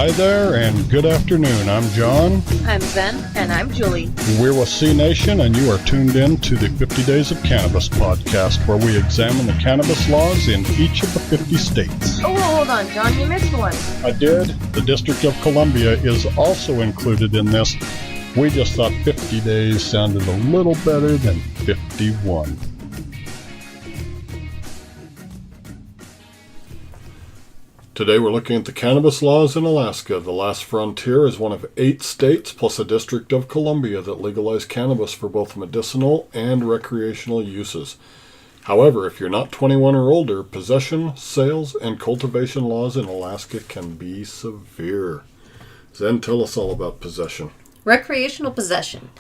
Hi there, and good afternoon. I'm John. I'm Zen. And I'm Julie. We're with C Nation, and you are tuned in to the 50 Days of Cannabis podcast, where we examine the cannabis laws in each of the 50 states. Oh, hold on, John. You missed one. I did. The District of Columbia is also included in this. We just thought 50 days sounded a little better than 51. Today we're looking at the cannabis laws in Alaska. The last frontier is one of 8 states plus the District of Columbia that legalize cannabis for both medicinal and recreational uses. However, if you're not 21 or older, possession, sales, and cultivation laws in Alaska can be severe. Zen, tell us all about possession. Recreational possession.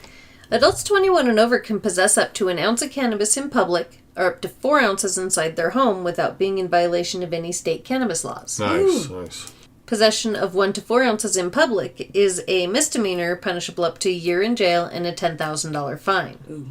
Adults 21 and over can possess up to an ounce of cannabis in public or up to 4 ounces inside their home without being in violation of any state cannabis laws. Nice. Possession of 1 to 4 ounces in public is a misdemeanor punishable up to a year in jail and a $10,000 fine. Ooh.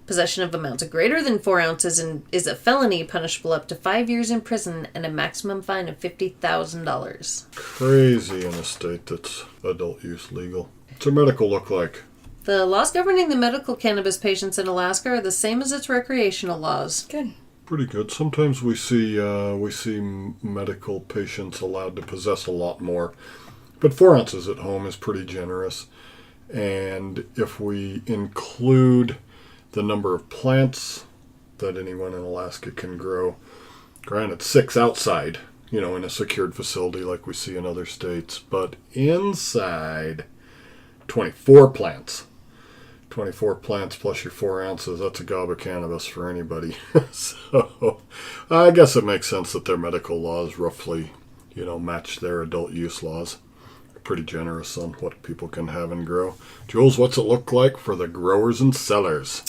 Possession of amounts greater than 4 ounces is a felony punishable up to 5 years in prison and a maximum fine of $50,000. Crazy in a state that's adult use legal. What's your medical look like? The laws governing the medical cannabis patients in Alaska are the same as its recreational laws. Good. Pretty good. Sometimes we see medical patients allowed to possess a lot more, but 4 ounces at home is pretty generous. And if we include the number of plants that anyone in Alaska can grow, granted 6 outside, in a secured facility like we see in other states, but inside 24 plants. 24 plants plus your 4 ounces, that's a gob of cannabis for anybody. So I guess it makes sense that their medical laws roughly, match their adult use laws. Pretty generous on what people can have and grow. Jules, what's it look like for the growers and sellers?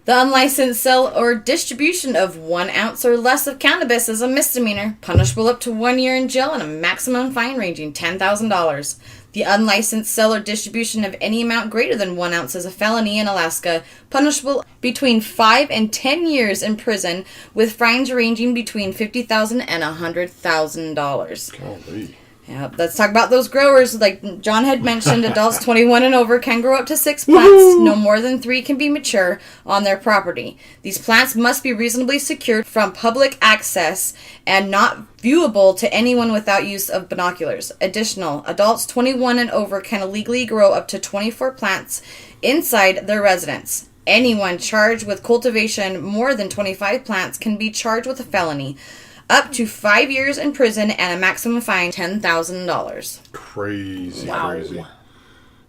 The unlicensed sale or distribution of 1 ounce or less of cannabis is a misdemeanor, punishable up to 1 year in jail and a maximum fine ranging $10,000. The unlicensed sale or distribution of any amount greater than 1 ounce is a felony in Alaska, punishable between 5 and 10 years in prison, with fines ranging between $50,000 and $100,000. Golly. Yeah, let's talk about those growers. Like John had mentioned, adults 21 and over can grow up to 6 plants. Woo-hoo! No more than 3 can be mature on their property. These plants must be reasonably secured from public access and not viewable to anyone without use of binoculars. Additional, adults 21 and over can illegally grow up to 24 plants inside their residence. Anyone charged with cultivation more than 25 plants can be charged with a felony. Up to 5 years in prison and a maximum fine $10,000. Crazy. Wow.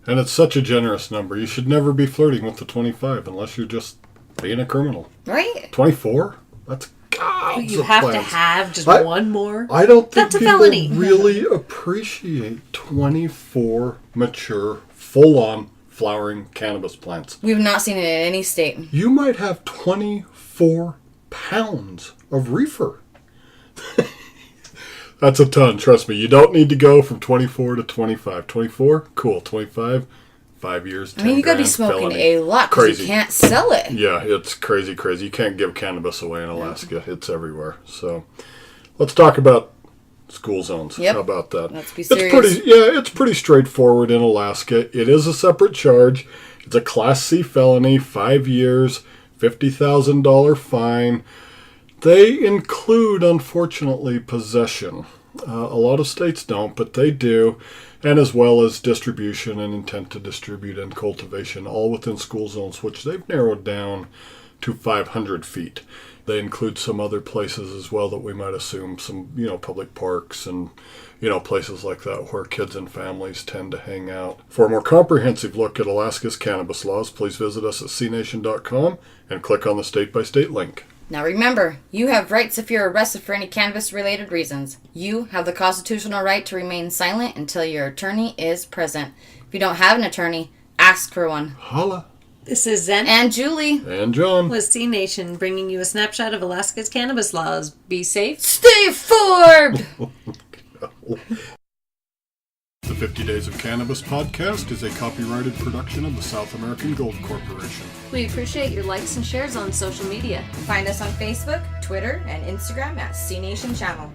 And it's such a generous number. You should never be flirting with the 25 unless you're just being a criminal. Right? 24? That's gobs You of have plants. to have just one more? I don't think That's a people felony. really appreciate 24 mature, full-on flowering cannabis plants. We've not seen it in any state. You might have 24 pounds of reefer. That's a ton, trust me. You don't need to go from 24 to 25. 24? Cool. 25? 5 years, 10 you gotta be grand, smoking felony. a lot because Crazy. you can't sell it. Yeah, it's crazy. You can't give cannabis away in Alaska. It's everywhere. So let's talk about school zones. Yep. How about that? Let's be serious. It's pretty straightforward in Alaska. It is a separate charge. It's a Class C felony, 5 years, $50,000 fine. They include, unfortunately, possession. A lot of states don't, but they do. And as well as distribution and intent to distribute and cultivation, all within school zones, which they've narrowed down to 500 feet. They include some other places as well that we might assume, some, public parks and, places like that where kids and families tend to hang out. For a more comprehensive look at Alaska's cannabis laws, please visit us at cnation.com and click on the state-by-state link. Now remember, you have rights if you're arrested for any cannabis-related reasons. You have the constitutional right to remain silent until your attorney is present. If you don't have an attorney, ask for one. Holla. This is Zen. And Julie. And John. With C Nation, bringing you a snapshot of Alaska's cannabis laws. Be safe. Stay informed! The 50 Days of Cannabis podcast is a copyrighted production of the South American Gold Corporation. We appreciate your likes and shares on social media. Find us on Facebook, Twitter, and Instagram at C Nation Channel.